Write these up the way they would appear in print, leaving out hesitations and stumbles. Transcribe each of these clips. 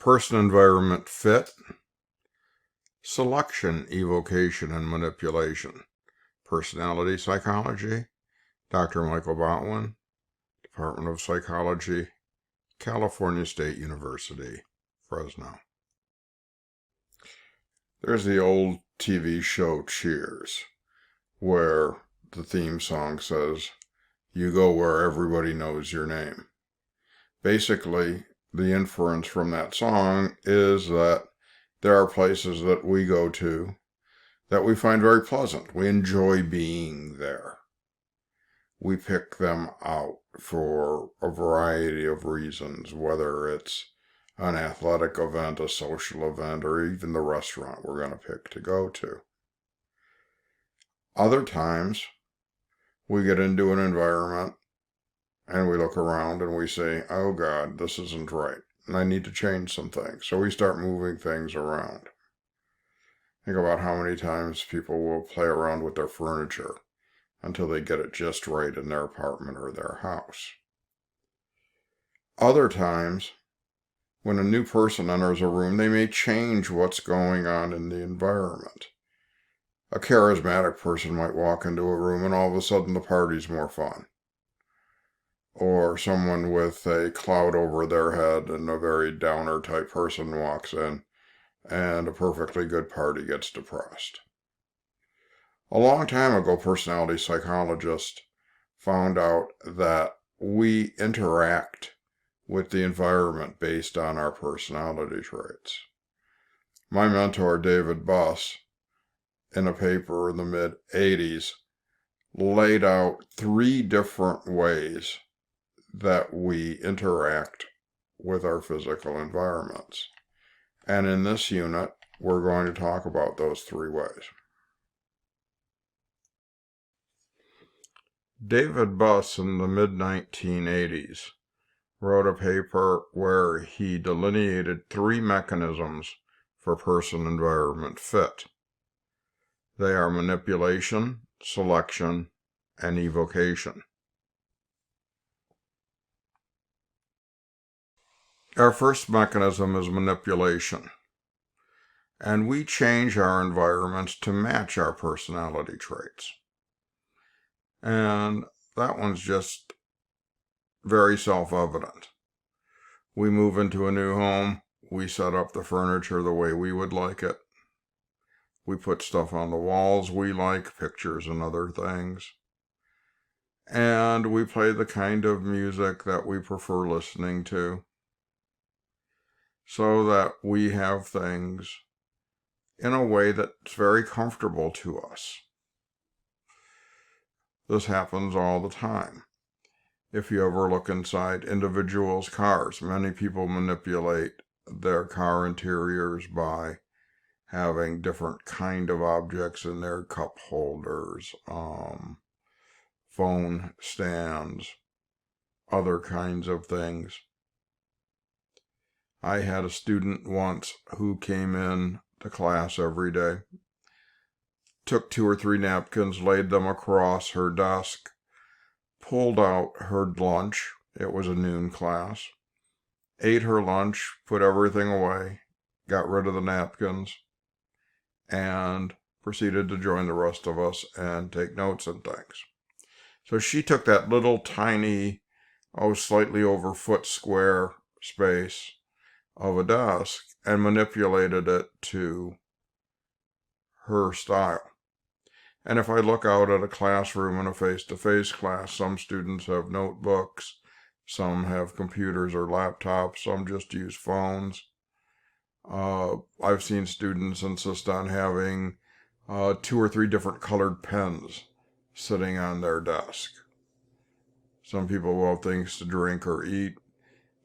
person-environment fit, selection, evocation, and manipulation, personality psychology, Dr. Michael Botwin, Department of Psychology, California State University, Fresno. There's the old TV show Cheers, where the theme song says, "You go where everybody knows your name." Basically, the inference from that song is that there are places that we go to that we find very pleasant. We enjoy being there. We pick them out for a variety of reasons, whether it's an athletic event, a social event, or even the restaurant we're going to pick to go to. Other times, we get into an environment and we look around and we say, "Oh God, this isn't right, and I need to change some things." So we start moving things around. Think about how many times people will play around with their furniture until they get it just right in their apartment or their house. Other times, when a new person enters a room, they may change what's going on in the environment. A charismatic person might walk into a room and all of a sudden the party's more fun. Or someone with a cloud over their head and a very downer type person walks in and a perfectly good party gets depressed. A long time ago, personality psychologists found out that we interact with the environment based on our personality traits. My mentor, David Buss, in a paper in the mid-'80s, laid out 3 different ways that we interact with our physical environments. And in this unit, we're going to talk about those 3 ways. David Buss in the mid-1980s wrote a paper where he delineated 3 mechanisms for person-environment fit. They are manipulation, selection, and evocation. Our first mechanism is manipulation, and we change our environments to match our personality traits. And that one's just very self-evident. We move into a new home, we set up the furniture the way we would like it. We put stuff on the walls we like, pictures and other things. And we play the kind of music that we prefer listening to, so that we have things in a way that's very comfortable to us. This happens all the time. If you ever look inside individuals' cars, many people manipulate their car interiors by having different kind of objects in their cup holders, phone stands, other kinds of things. I had a student once who came in to class every day, took 2 or 3 napkins, laid them across her desk, pulled out her lunch, it was a noon class, ate her lunch, put everything away, got rid of the napkins, and proceeded to join the rest of us and take notes and things. So she took that little tiny, slightly over foot square space of a desk and manipulated it to her style. And if I look out at a classroom in a face-to-face class, some students have notebooks, some have computers or laptops, some just use phones. I've seen students insist on having 2 or 3 different colored pens sitting on their desk. Some people will have things to drink or eat.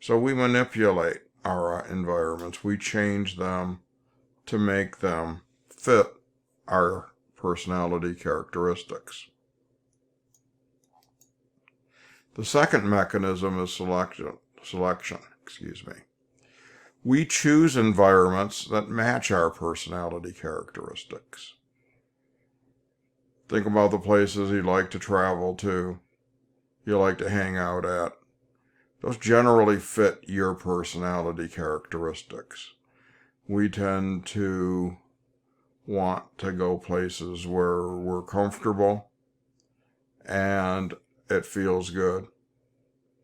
So we manipulate our environments. We change them to make them fit our personality characteristics. The second mechanism is selection. We choose environments that match our personality characteristics. Think about the places you like to travel to, you like to hang out at. those generally fit your personality characteristics. We tend to want to go places where we're comfortable and it feels good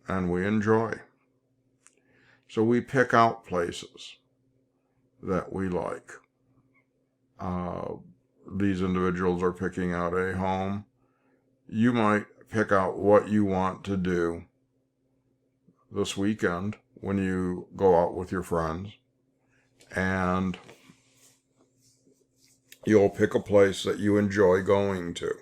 and we enjoy. So we pick out places that we like. These individuals are picking out a home. You might pick out what you want to do this weekend when you go out with your friends, and you'll pick a place that you enjoy going to.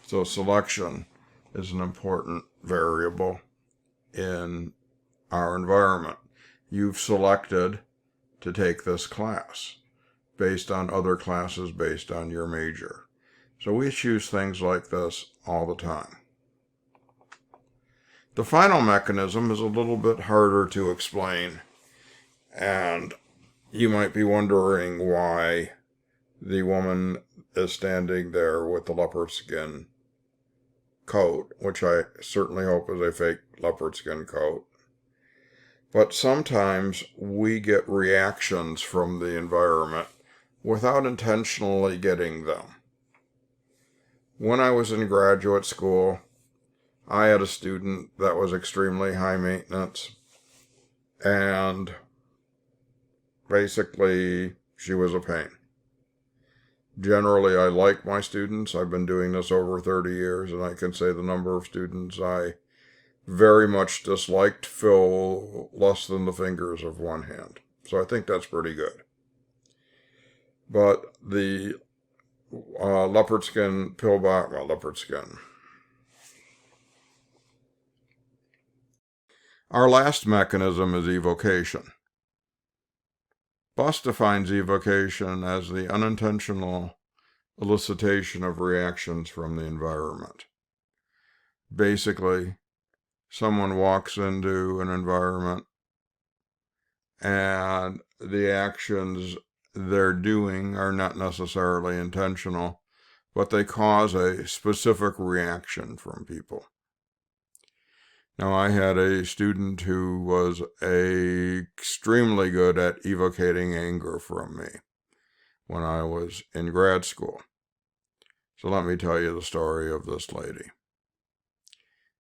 So selection is an important variable in our environment. You've selected to take this class based on other classes based on your major. So we choose things like this all the time. The final mechanism is a little bit harder to explain, and you might be wondering why the woman is standing there with the leopard skin coat, which I certainly hope is a fake leopard skin coat. But sometimes we get reactions from the environment without intentionally getting them. When I was in graduate school, I had a student that was extremely high maintenance, and basically she was a pain. Generally, I like my students. I've been doing this over 30 years, and I can say the number of students I very much disliked fill less than the fingers of one hand. So I think that's pretty good. But the leopard skin pillbox, leopard skin. Our last mechanism is evocation. Buss defines evocation as the unintentional elicitation of reactions from the environment. Basically, someone walks into an environment and the actions they're doing are not necessarily intentional, but they cause a specific reaction from people. Now, I had a student who was extremely good at evocating anger from me when I was in grad school. So let me tell you the story of this lady.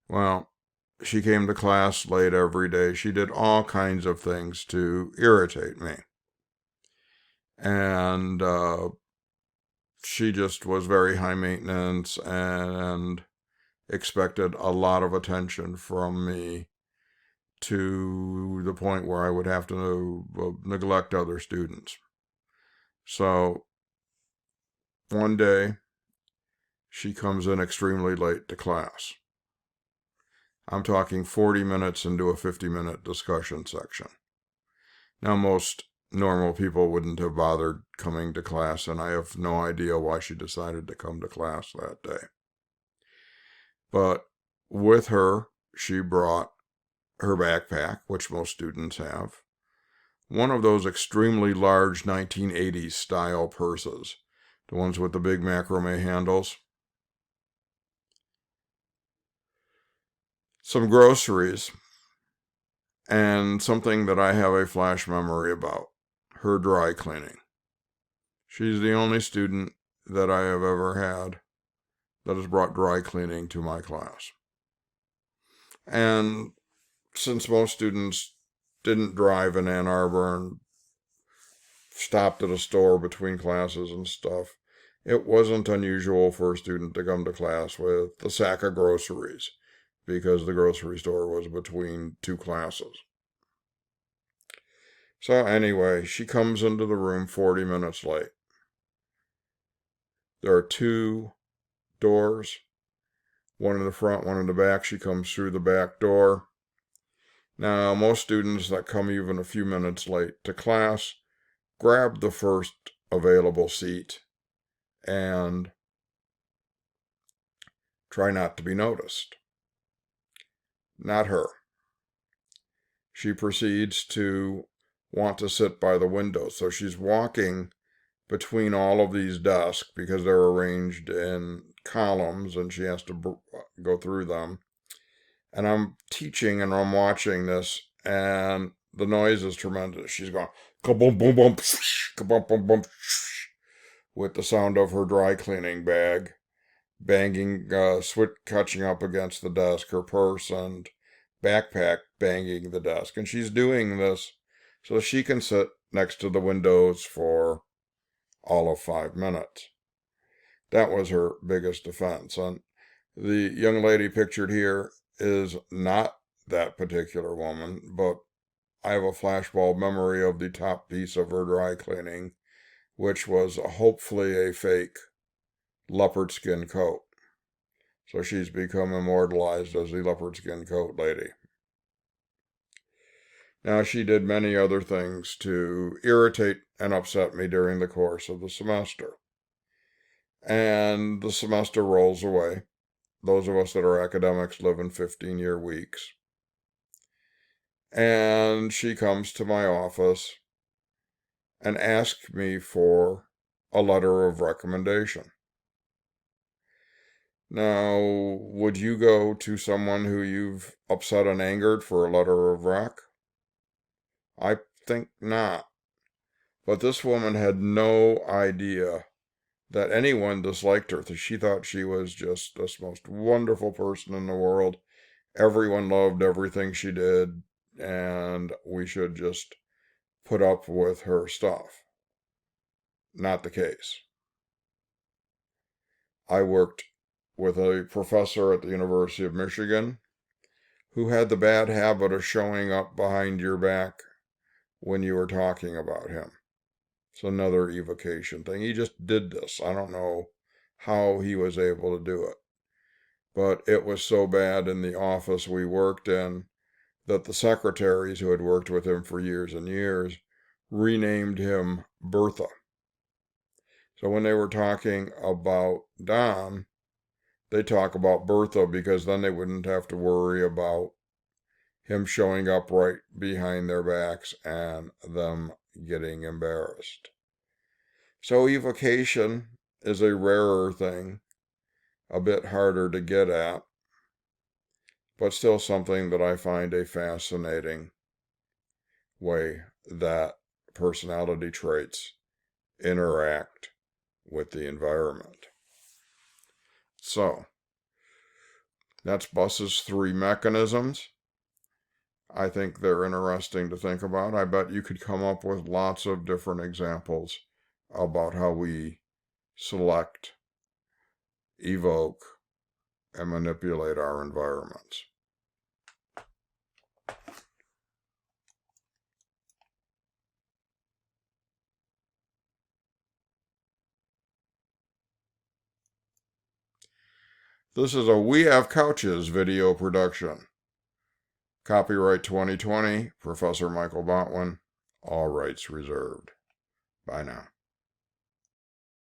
Well, she came to class late every day. She did all kinds of things to irritate me. And she just was very high maintenance and expected a lot of attention from me to the point where I would have to neglect other students. So one day, she comes in extremely late to class. I'm talking 40 minutes into a 50-minute discussion section. Now, most normal people wouldn't have bothered coming to class, and I have no idea why she decided to come to class that day. But with her, she brought her backpack, which most students have, one of those extremely large 1980s style purses, the ones with the big macrame handles, some groceries, and something that I have a flash memory about, her dry cleaning. She's the only student that I have ever had that has brought dry cleaning to my class. And since most students didn't drive in Ann Arbor and stopped at a store between classes and stuff, it wasn't unusual for a student to come to class with a sack of groceries because the grocery store was between two classes. So anyway, she comes into the room 40 minutes late. There are two doors, one in the front, one in the back. She comes through the back door. Now, most students that come even a few minutes late to class grab the first available seat and try not to be noticed. Not her. She proceeds to want to sit by the window. So she's walking between all of these desks because they're arranged in columns, and she has to go through them. And I'm teaching and I'm watching this, and the noise is tremendous. She's going kaboom boom boom, kaboom boom boom, with the sound of her dry cleaning bag banging, catching up against the desk, her purse and backpack banging the desk. And she's doing this so she can sit next to the windows for all of 5 minutes. That was her biggest offense. And the young lady pictured here is not that particular woman, but I have a flashbulb memory of the top piece of her dry cleaning, which was hopefully a fake leopard skin coat. So she's become immortalized as the leopard skin coat lady. Now, she did many other things to irritate and upset me during the course of the semester. And the semester rolls away. Those of us that are academics live in 15-year weeks. And she comes to my office and asks me for a letter of recommendation. Now, would you go to someone who you've upset and angered for a letter of rec? I think not. But this woman had no idea that anyone disliked her. She thought she was just this most wonderful person in the world. Everyone loved everything she did, and we should just put up with her stuff. Not the case. I worked with a professor at the University of Michigan who had the bad habit of showing up behind your back when you were talking about him. It's another evocation thing. He just did this. I don't know how he was able to do it. But it was so bad in the office we worked in that the secretaries who had worked with him for years and years renamed him Bertha. So when they were talking about Don, they talk about Bertha because then they wouldn't have to worry about him showing up right behind their backs and them getting embarrassed. So evocation is a rarer thing, a bit harder to get at, but still something that I find a fascinating way that personality traits interact with the environment. So, that's Buss's 3 mechanisms. I think they're interesting to think about. I bet you could come up with lots of different examples about how we select, evoke, and manipulate our environments. This is a We Have Couches video production. Copyright 2020, Professor Michael Botwin, all rights reserved. Bye now.